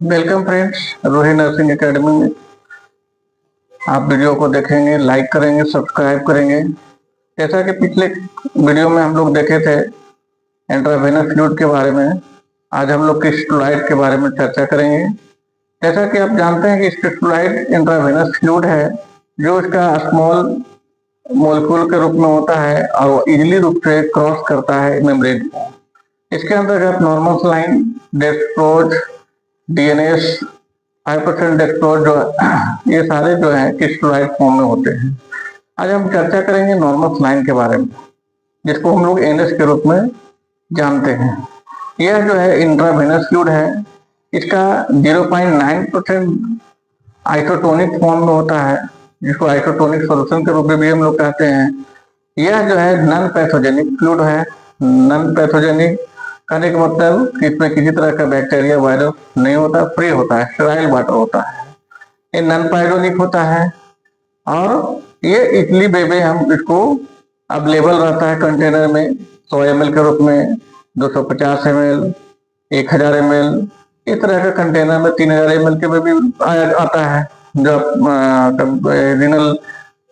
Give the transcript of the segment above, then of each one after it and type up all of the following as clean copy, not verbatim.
Welcome friends, रोही nursing academy में आप वीडियो को देखेंगे, लाइक करेंगे, सब्सक्राइब करेंगे। जैसा कि पिछले वीडियो में हम लोग देखे थे इंट्रावेनस फ्लूइड के बारे में, आज हम लोग क्रिस्टलाइट के बारे में चर्चा करेंगे। जैसा कि आप जानते हैं कि क्रिस्टलाइट इंट्रावेनस फ्लूइड है जो इसका स्मॉल मोलिक्यूल के रूप में होता है और इजीली रूप से क्रॉस करता है मेम्ब्रेन को। इसके अंतर्गत normal saline, dextrose, DNS, 5% dextrose जो ये सारे जो है क्रिस्टलाइट फॉर्म में होते हैं। आज हम चर्चा करेंगे नॉर्मल सलाइन के बारे में, जिसको हम लोग एनएस के रूप में जानते हैं। यह जो है इंट्रावेनस फ्लूइड है, इसका 0.9% आइसोटोनिक फॉर्म में होता है, जिसको आइसोटोनिक सॉल्यूशन के रूप में भी हम लोग कहते हैं। यह जो है नॉन पैथोजेनिक फ्लूइड है। नॉन पैथोजेनिक कहने का मतलब कि इसमें किसी तरह का बैक्टीरिया वायरस नहीं होता, फ्री होता है, स्टेराइल वाटर होता है। ये नॉन पायरोनिक होता है और ये इटली बेबे हम इसको अवेलेबल रहता है कंटेनर में 100 ml के रूप में, 250 ml, 1000 ml, इस तरह का कंटेनर में 3000 ml के में भी आता है। जो रीनल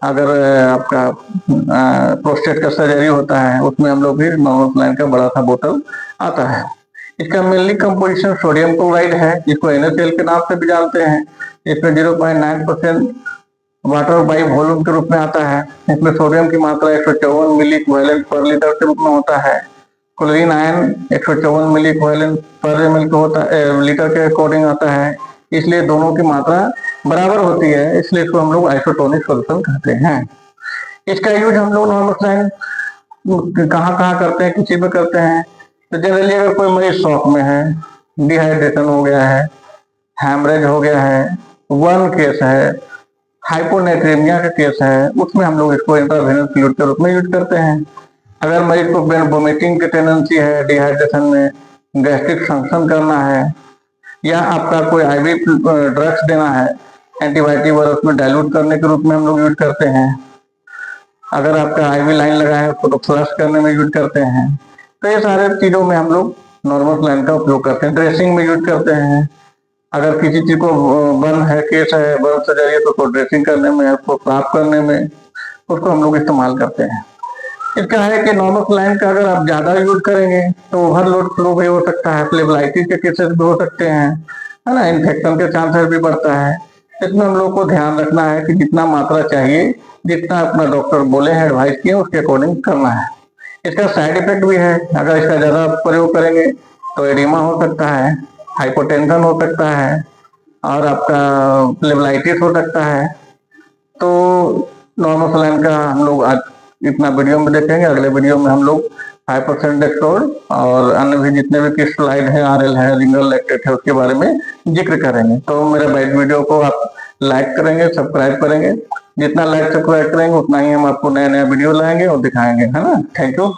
अगर आपका प्रोस्टेट का सर्जरी होता है उसमें हम लोग भी नॉर्मल सलाइन का बड़ा सा बोतल आता है। इसका मेनली कंपोजिशन सोडियम क्लोराइड है, जिसको NaCl के नाम से भी जानते हैं। इसमें 0.9% वाटर बाई वॉल्यूम के रूप में आता है। इसमें सोडियम की मात्रा 154 मिली इक्विवेलेंट पर लीटर के रूप में होता है। क्लोरीन आयन 154 मिली इक्विवेलेंट पर ml होता है, लीटर के अकॉर्डिंग आता है। इसलिए दोनों की मात्रा बराबर होती है, इसलिए इसको हम लोग आइसोटोनिक सॉल्यूशन कहते हैं। इसका यूज हम लोग नॉर्मल सलाइन कहाँ करते हैं, किसी में करते हैं तो जनरली अगर कोई मरीज शॉक में है, डिहाइड्रेशन हो गया है, हैमरेज हो गया है, वन केस है, हाइपोनेट्रीमिया का केस है, उसमें हम लोग इसको इंट्रावेनस फ्लूइड के रूप में यूज करते हैं। अगर मरीज को वोमिटिंग की टेंडेंसी है, डिहाइड्रेशन में गैस्ट्रिक फंक्शन करना है, या आपका कोई आईवी ड्रग्स देना है, एंटीबायोटिक वगैरह उसमें डाइल्यूट करने के रूप में हम लोग यूज करते हैं। अगर आपका आईवी लाइन लगा है उसको तो फ्लश करने में यूज करते हैं। तो ये सारे चीजों में हम लोग नॉर्मल सलाइन का उपयोग करते हैं। ड्रेसिंग में यूज करते हैं। अगर किसी चीज को बर्न है, केस है, बर्न सर्जरी है, तो उसको ड्रेसिंग करने में, उसको साफ करने में उसको हम लोग इस्तेमाल करते हैं। इसका है कि नॉर्मल सलाइन का अगर आप ज्यादा यूज करेंगे तो ओवरलोड फ्लो भी हो सकता है, फ्लेबलाइटिस के केसेस भी हो सकते हैं, है ना, इन्फेक्शन के चांसेस भी बढ़ता है। इसमें हम लोग को ध्यान रखना है कि जितना मात्रा चाहिए, जितना अपना डॉक्टर बोले हैं, एडवाइस किए, उसके अकॉर्डिंग करना है। इसका साइड इफेक्ट भी है, अगर इसका ज्यादा प्रयोग करेंगे तो एडिमा हो सकता है, हाइपोटेंशन हो सकता है और आपका फ्लेबलाइटिस हो सकता है। तो नॉर्मल सलाइन का हम लोग आज इतना वीडियो में देखेंगे। अगले वीडियो में हम लोग 5% डेक्सट्रोज और अन्य भी जितने भी क्रिस्टलाइट है, RL है, रिंगल लैक्टेट है, उसके बारे में जिक्र करेंगे। तो मेरे वीडियो को आप लाइक करेंगे, सब्सक्राइब करेंगे। जितना लाइक सब्सक्राइब करेंगे उतना ही हम आपको नया नया वीडियो लाएंगे और दिखाएंगे, है ना। Thank you.